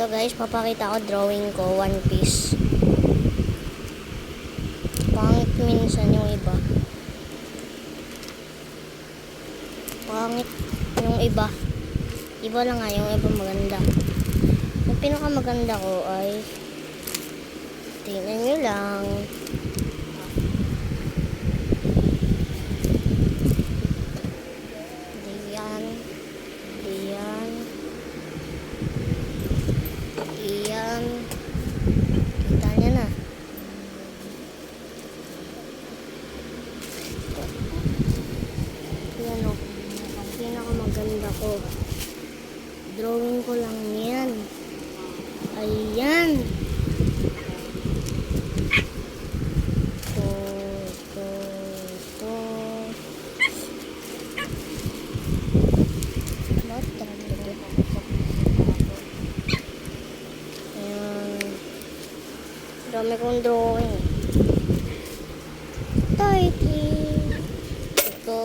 Ito guys, papakita ko drawing ko, One Piece. Pangit minsan yung iba. Pangit yung iba. Iba lang nga, yung iba maganda. Yung pinakamaganda ko ay tingnan nyo lang. Diyan. Diyan. Iyan. Kita niya na. Yan o. Ang pinakamaganda ko. Drawing ko lang yan. Ayan. Dami kong drawing. Tighty. Ito.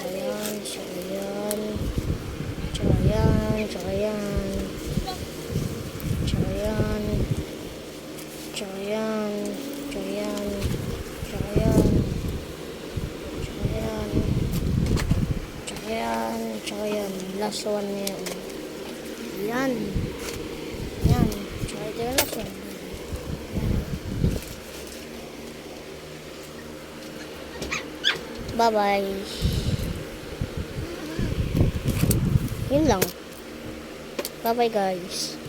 Ayan. Tsaka yan. Tsaka yan. Tsaka yan. Tsaka yan. Tsaka yan. Tsaka yan. Tsaka yan. Tsaka yan. Tsaka yan. Tsaka yan. Last one na yan. Yan. Yan. Tsaka ito yung last one. Bye-bye. Yun lang. Bye-bye guys.